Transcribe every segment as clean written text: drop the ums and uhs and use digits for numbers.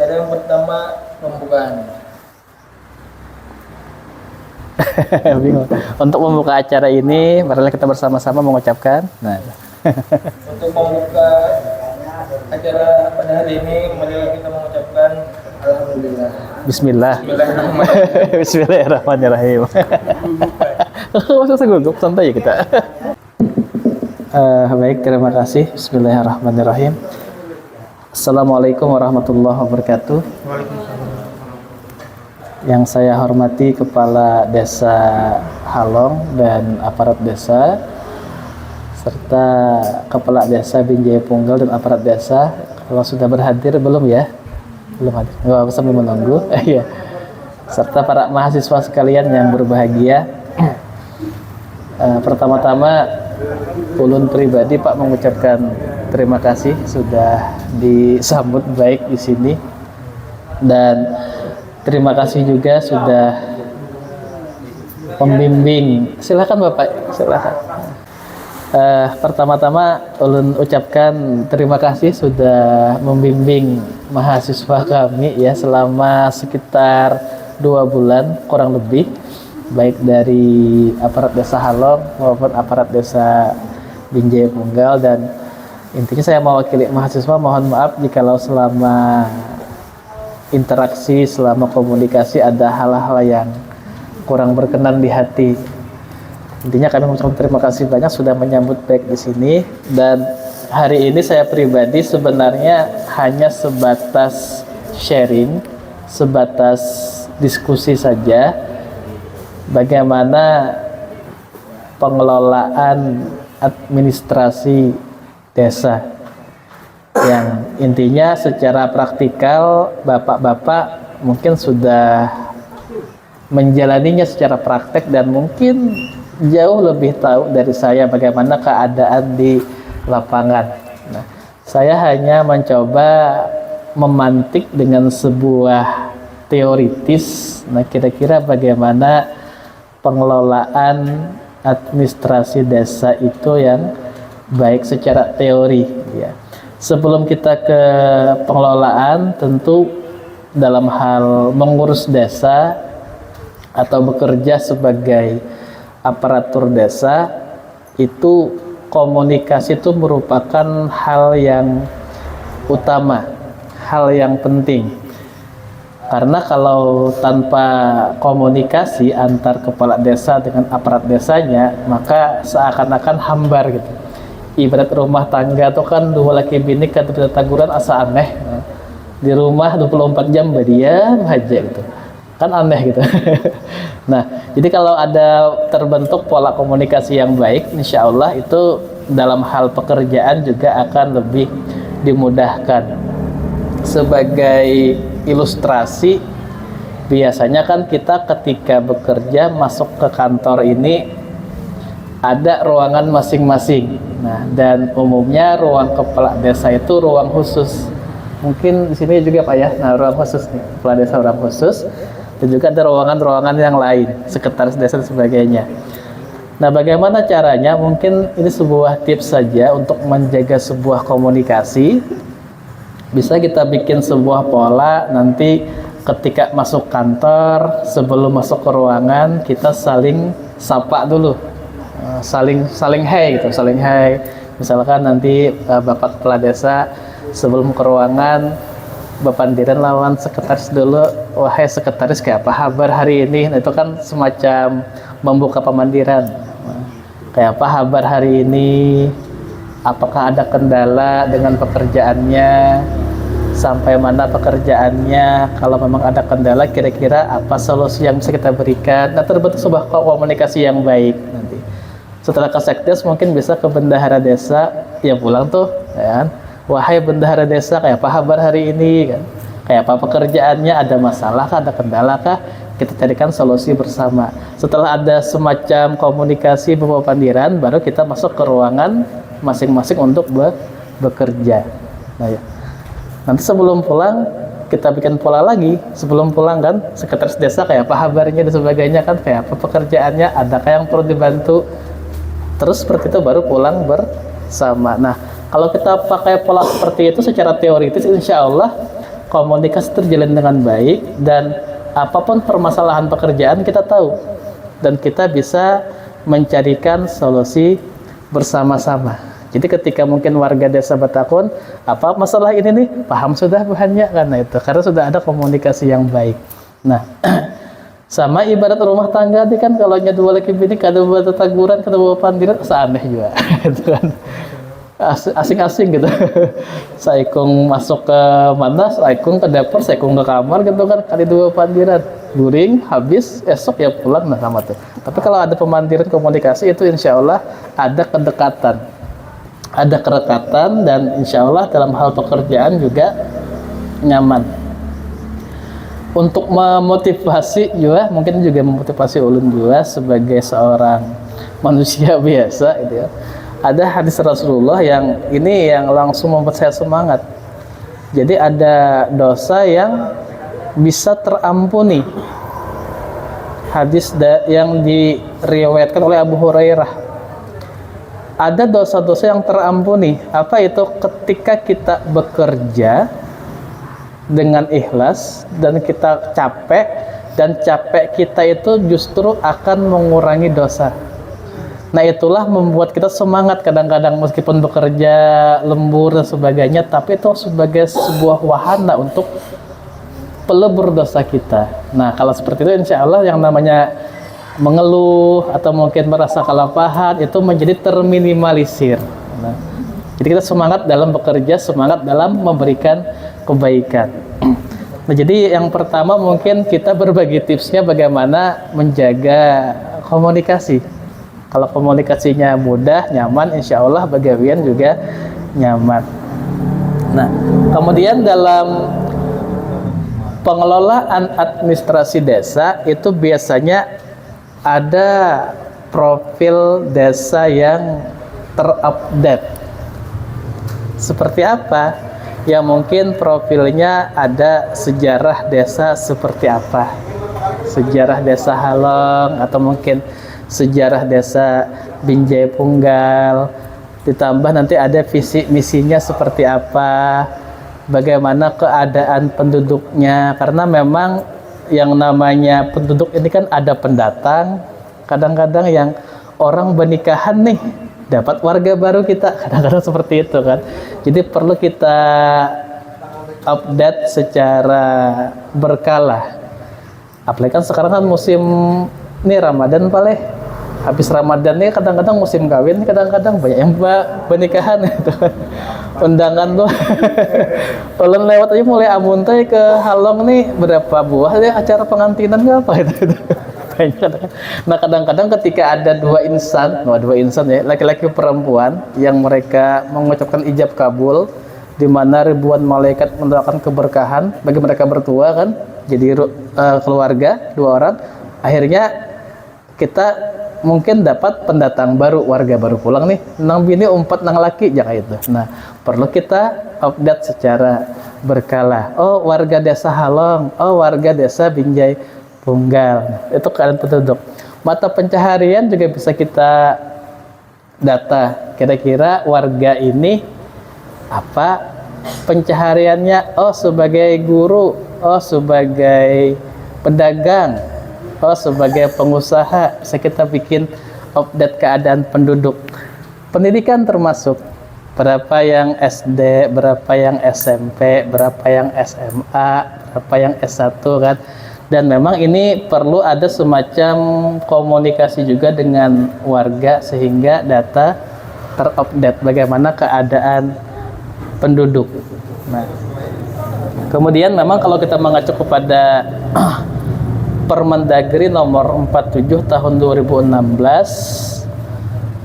Ada yang pertama pembukaan. Bingung. Untuk membuka acara ini, marilah kita bersama-sama mengucapkan. Nah, Untuk membuka acara pada hari ini, marilah kita mengucapkan Alhamdulillah. Bismillah. Bismillahirrahmanirrahim. Bismillahirrahmanirrahim. Masa gugup, santai ya kita. Baik, terima kasih. Bismillahirrahmanirrahim. Assalamualaikum warahmatullahi wabarakatuh. Yang saya hormati Kepala Desa Halong dan aparat desa, serta Kepala Desa Binjai Punggal dan aparat desa. Kalau sudah berhadir belum ya? Belum hadir. Nggak usah menunggu. Iya. Serta para mahasiswa sekalian yang berbahagia. Pertama-tama, ulun pribadi Pak mengucapkan terima kasih sudah disambut baik di sini, dan terima kasih juga sudah membimbing. Silakan Bapak, silakan. Pertama-tama ulun ucapkan terima kasih sudah membimbing mahasiswa kami ya selama sekitar 2 bulan kurang lebih, baik dari aparat desa Halong maupun aparat desa Binjai Punggal. Dan intinya saya mewakili mahasiswa, mohon maaf jikalau selama interaksi, selama komunikasi ada hal-hal yang kurang berkenan di hati. Intinya kami mengucapkan terima kasih banyak sudah menyambut baik di sini. Dan hari ini saya pribadi sebenarnya hanya sebatas sharing, sebatas diskusi saja bagaimana pengelolaan administrasi desa, yang intinya secara praktikal bapak-bapak mungkin sudah menjalaninya secara praktek dan mungkin jauh lebih tahu dari saya bagaimana keadaan di lapangan. Nah, saya hanya mencoba memantik dengan sebuah teoritis. Nah, kira-kira bagaimana pengelolaan administrasi desa itu yang baik secara teori ya. Sebelum kita ke pengelolaan, tentu dalam hal mengurus desa atau bekerja sebagai aparatur desa, itu komunikasi itu merupakan hal yang utama, hal yang penting. Karena kalau tanpa komunikasi antar kepala desa dengan aparat desanya, maka seakan-akan hambar gitu. Ibarat rumah tangga itu kan dua laki bini kan taguran asa aneh. Di rumah 24 jam berdiam aja gitu. Kan aneh gitu. Nah, jadi kalau ada terbentuk pola komunikasi yang baik, insya Allah itu dalam hal pekerjaan juga akan lebih dimudahkan. Sebagai ilustrasi, biasanya kan kita ketika bekerja masuk ke kantor ini ada ruangan masing-masing. Nah, dan umumnya ruang kepala desa itu ruang khusus. Mungkin di sini juga Pak ya, nah ruang khusus nih, kepala desa ruang khusus. Dan juga ada ruangan-ruangan yang lain, sekretaris desa dan sebagainya. Nah, bagaimana caranya? Mungkin ini sebuah tips saja untuk menjaga sebuah komunikasi. Bisa kita bikin sebuah pola, nanti ketika masuk kantor, sebelum masuk ke ruangan, kita saling sapa dulu. Saling hai gitu, saling hai. Misalkan nanti Bapak Kepala Desa sebelum ke ruangan, Bapak Diren lawan sekretaris dulu, wahai sekretaris kayak apa kabar hari ini? Nah, itu kan semacam membuka pemandiran. Kayak apa kabar hari ini? Apakah ada kendala dengan pekerjaannya? Sampai mana pekerjaannya? Kalau memang ada kendala, kira-kira apa solusi yang bisa kita berikan? Nah, terbentuk sebuah komunikasi yang baik nanti. Setelah ke sekdes mungkin bisa ke bendahara desa, ya pulang tuh, ya kan? Wahai bendahara desa, kayak apa kabar hari ini? Kan? Kayak apa pekerjaannya? Ada masalah kah? Ada kendala kah? Kita carikan solusi bersama. Setelah ada semacam komunikasi pemandiran, baru kita masuk ke ruangan masing-masing untuk bekerja. Nah, ya. Nanti sebelum pulang kita bikin pola lagi. Sebelum pulang kan, sekretaris desa kayak apa kabarnya dan sebagainya kan, kayak apa pekerjaannya, adakah yang perlu dibantu. Terus seperti itu baru pulang bersama. Nah, kalau kita pakai pola seperti itu secara teoritis, insya Allah komunikasi terjalin dengan baik, dan apapun permasalahan pekerjaan kita tahu dan kita bisa mencarikan solusi bersama-sama. Jadi ketika mungkin warga desa bertakun, apa masalah ini nih, paham sudah bahannya karena itu, karena sudah ada komunikasi yang baik. Nah, sama ibarat rumah tangga nih kan, kalau dua laki bini kada buat teguran, kada buat pandiran, seaneh juga, itu kan asing-asing gitu. Saikung masuk ke mana, saikung ke dapur, saikung ke kamar gitu kan, kali dua pandiran, guring, habis, esok ya pulang, nah sama tuh. Tapi kalau ada pemandiran komunikasi itu insya Allah ada kedekatan, ada kerekatan, dan insya Allah dalam hal pekerjaan juga nyaman. Untuk memotivasi juga, mungkin juga memotivasi ulun juga sebagai seorang manusia biasa gitu ya. Ada hadis Rasulullah yang ini yang langsung membuat saya semangat. Jadi ada dosa yang bisa terampuni. Hadis yang diriwayatkan oleh Abu Hurairah. Ada dosa-dosa yang terampuni. Apa itu? Ketika kita bekerja dengan ikhlas dan kita capek, dan capek kita itu justru akan mengurangi dosa. Nah itulah membuat kita semangat kadang-kadang meskipun bekerja lembur dan sebagainya, tapi itu sebagai sebuah wahana untuk pelebur dosa kita. Nah kalau seperti itu insya Allah yang namanya mengeluh atau mungkin merasa kelapahan itu menjadi terminimalisir. Nah, jadi kita semangat dalam bekerja, semangat dalam memberikan kebaikan. Nah jadi yang pertama mungkin kita berbagi tipsnya bagaimana menjaga komunikasi. Kalau komunikasinya mudah, nyaman, insya Allah bagawian juga nyaman. Nah, kemudian dalam pengelolaan administrasi desa itu biasanya ada profil desa yang terupdate. Seperti apa? Ya mungkin profilnya ada sejarah desa seperti apa. Sejarah desa Halong, atau mungkin sejarah desa Binjai Punggal, ditambah nanti ada visi misinya seperti apa, bagaimana keadaan penduduknya, karena memang yang namanya penduduk ini kan ada pendatang, kadang-kadang yang orang bernikahan nih dapat warga baru kita, kadang-kadang seperti itu kan. Jadi perlu kita update secara berkala. Apalagi kan sekarang kan musim ini Ramadan paleh. Habis Ramadan nih kadang-kadang musim kawin, kadang-kadang banyak yang pernikahan gitu. Undangan tuh. Ulun lewat aja mulai amun teh ke Halong nih berapa buah ya acara pengantinan ke apa itu. Nah kadang-kadang ketika ada dua insan ya, laki-laki perempuan yang mereka mengucapkan ijab kabul, di mana ribuan malaikat mendoakan keberkahan bagi mereka berdua kan, jadi keluarga dua orang, akhirnya kita mungkin dapat pendatang baru, warga baru pulang nih, nang bini umpat nang laki, jangan itu. Nah perlu kita update secara berkala. Oh warga desa Halong, oh warga desa Binjai Punggal, itu keadaan penduduk. Mata pencaharian juga bisa kita data, kira-kira warga ini apa pencahariannya, oh sebagai guru, oh sebagai pedagang, oh sebagai pengusaha. Bisa kita bikin update keadaan penduduk. Pendidikan termasuk berapa yang SD, berapa yang SMP, berapa yang SMA, berapa yang S1 kan. Dan memang ini perlu ada semacam komunikasi juga dengan warga sehingga data terupdate bagaimana keadaan penduduk. Nah, kemudian memang kalau kita mengacu kepada Permendagri nomor 47 tahun 2016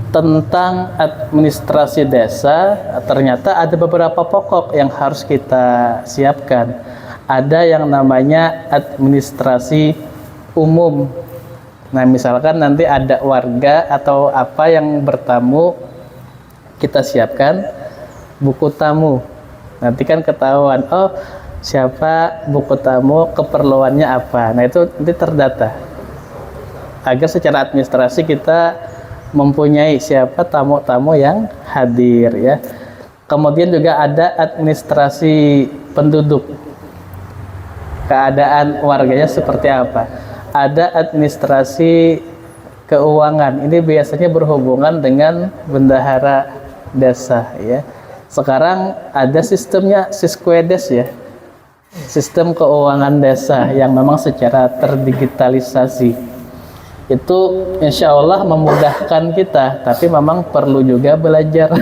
tentang administrasi desa, ternyata ada beberapa pokok yang harus kita siapkan. Ada yang namanya administrasi umum. Nah, misalkan nanti ada warga atau apa yang bertamu, kita siapkan buku tamu. Nanti kan ketahuan, oh siapa buku tamu, keperluannya apa. Nah itu nanti terdata agar secara administrasi kita mempunyai siapa tamu-tamu yang hadir ya. Kemudian juga ada administrasi penduduk. keadaan warganya seperti apa. Ada administrasi keuangan, ini biasanya berhubungan dengan bendahara desa ya. Sekarang ada sistemnya Siskuedes ya, sistem keuangan desa yang memang secara terdigitalisasi. Itu insya Allah memudahkan kita, tapi memang perlu juga belajar.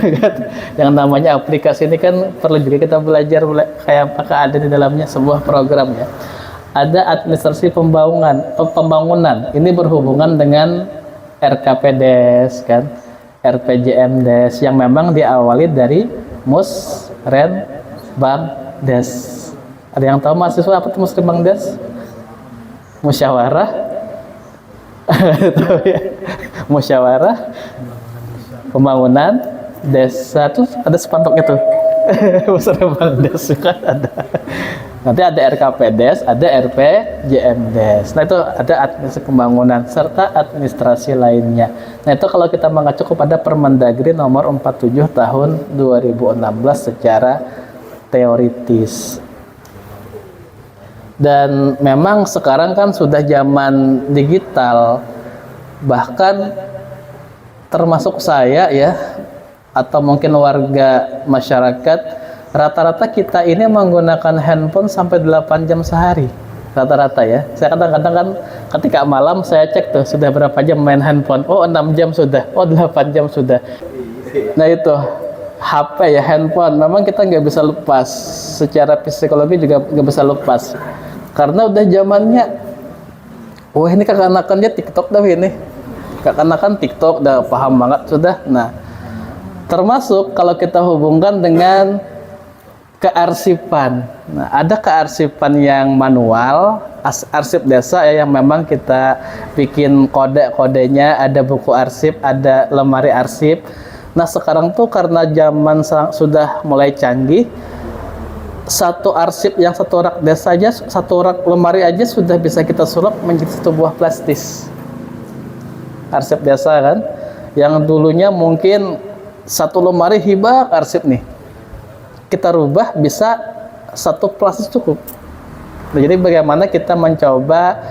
Yang namanya aplikasi ini kan perlu juga kita belajar kayak apakah ada di dalamnya sebuah program ya. Ada administrasi pembangunan, ini berhubungan dengan RKPDes kan, RPJMdes yang memang diawali dari Musrenbangdes. Ada yang tahu mahasiswa apa itu Musrenbangdes? Musyawarah musyawarah pembangunan desa tuh ada spanduknya tuh. Musrenbangdes kan ada. Nanti ada RKPDes, ada RPJMdes. Nah itu ada administrasi pembangunan serta administrasi lainnya. Nah itu kalau kita mengacu kepada Permendagri nomor 47 tahun 2016 secara teoritis. Dan memang sekarang kan sudah zaman digital, bahkan termasuk saya ya, atau mungkin warga masyarakat, rata-rata kita ini menggunakan handphone sampai 8 jam sehari rata-rata ya. Saya kadang-kadang kan ketika malam saya cek tuh sudah berapa jam main handphone, oh 6 jam sudah, oh 8 jam sudah. Nah itu HP ya, handphone memang kita nggak bisa lepas, secara psikologi juga nggak bisa lepas karena udah zamannya. Wah ini kakak-anakannya TikTok dah ini, kakak-anakan TikTok udah paham banget sudah. Nah termasuk kalau kita hubungkan dengan kearsipan. Nah, ada kearsipan yang manual, arsip desa ya, yang memang kita bikin kode-kodenya, ada buku arsip, ada lemari arsip. Nah, sekarang tuh karena zaman sudah mulai canggih, satu arsip yang satu rak desa aja, satu rak lemari aja sudah bisa kita sulap menjadi satu buah plastis. Arsip desa kan, yang dulunya mungkin satu lemari hibah arsip nih, kita rubah bisa satu plastis cukup. Nah, jadi bagaimana kita mencoba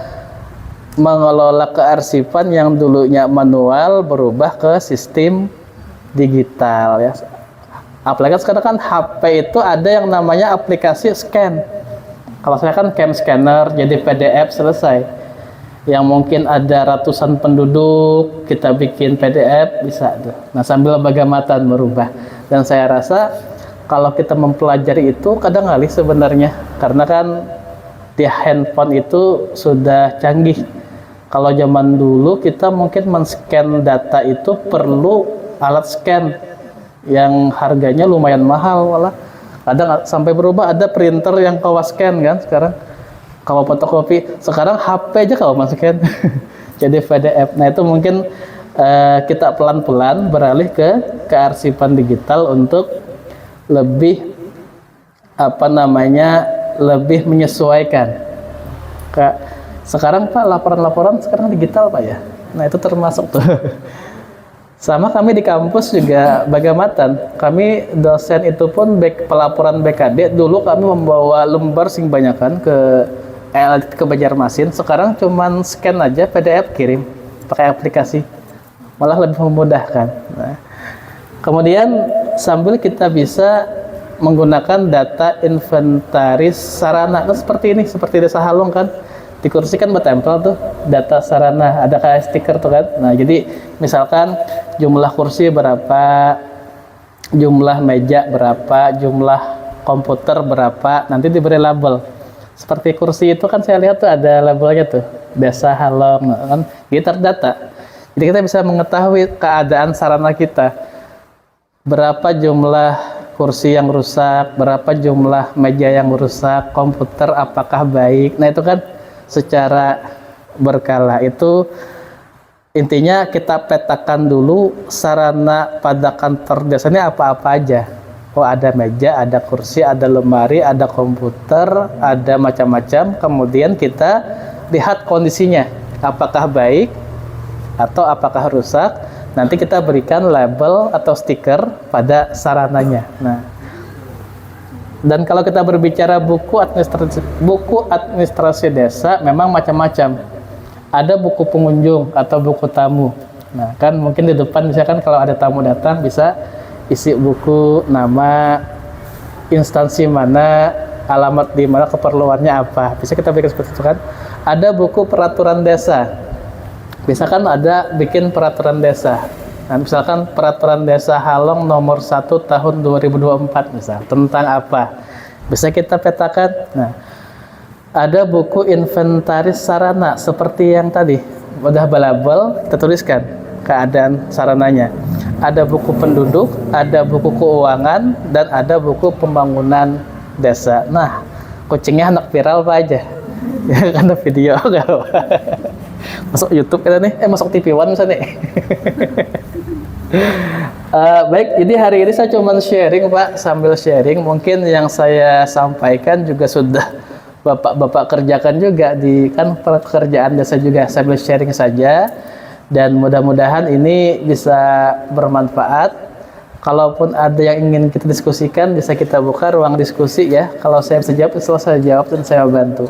mengelola kearsipan yang dulunya manual berubah ke sistem digital ya. Apalagi sekarang kan HP itu ada yang namanya aplikasi scan. Kalau saya kan cam scanner, jadi PDF selesai. Yang mungkin ada ratusan penduduk, kita bikin PDF bisa tuh. Nah sambil bagamatan merubah. Dan saya rasa kalau kita mempelajari itu kadang kali sebenarnya, karena kan di handphone itu sudah canggih. Kalau zaman dulu kita mungkin men-scan data itu perlu alat scan yang harganya lumayan mahal, malah kadang sampai berubah ada printer yang kawas scan kan sekarang, kalau fotokopi. Sekarang HP aja kalau masukin jadi PDF. Nah itu mungkin kita pelan-pelan beralih ke kearsipan digital untuk lebih lebih menyesuaikan. Sekarang Pak, laporan-laporan sekarang digital Pak ya. Nah itu termasuk tuh. Sama kami di kampus juga bagamatan. Kami dosen itu pun pelaporan BKD, dulu kami membawa lembar sing banyakan ke Banjarmasin. Sekarang cuman scan aja PDF kirim pakai aplikasi, malah lebih memudahkan. Nah, kemudian sambil kita bisa menggunakan data inventaris sarana, kan seperti ini, seperti Desa Halung kan, di kursi kan bertempel tuh data sarana, ada kayak stiker tuh kan. Nah jadi misalkan jumlah kursi berapa, jumlah meja berapa, jumlah komputer berapa, nanti diberi label. Seperti kursi itu kan saya lihat tuh ada labelnya tuh, Desa Halong kan, jadi terdata. Jadi kita bisa mengetahui keadaan sarana kita, berapa jumlah kursi yang rusak, berapa jumlah meja yang rusak, komputer apakah baik. Nah itu kan secara berkala. Itu intinya kita petakan dulu sarana pada kantor desa ini apa-apa aja. Oh ada meja, ada kursi, ada lemari, ada komputer, ada macam-macam. Kemudian kita lihat kondisinya, apakah baik atau apakah rusak. Nanti kita berikan label atau stiker pada sarananya. Nah Dan kalau kita berbicara buku administrasi desa memang macam-macam. Ada buku pengunjung atau buku tamu. Nah, kan mungkin di depan misalkan kalau ada tamu datang bisa isi buku nama, instansi mana, alamat di mana, keperluannya apa. Bisa kita bikin seperti itu kan. Ada buku peraturan desa. Misalkan ada bikin peraturan desa. Nah, misalkan peraturan desa Halong nomor 1 tahun 2024 misal, tentang apa? Bisa kita petakan. Nah, ada buku inventaris sarana seperti yang tadi. Udah balabel, kita tuliskan keadaan sarananya. Ada buku penduduk, ada buku keuangan, dan ada buku pembangunan desa. Nah, kucingnya anak viral apa aja? Ya, karena video kalau masuk YouTube kita nih, masuk TV One misalnya nih. Baik, jadi hari ini saya cuma sharing Pak, sambil sharing mungkin yang saya sampaikan juga sudah Bapak-bapak kerjakan juga di kan pekerjaan desa juga, sambil sharing saja dan mudah-mudahan ini bisa bermanfaat. Kalaupun ada yang ingin kita diskusikan bisa kita buka ruang diskusi ya. Kalau saya bisa jawab, saya jawab dan saya bantu.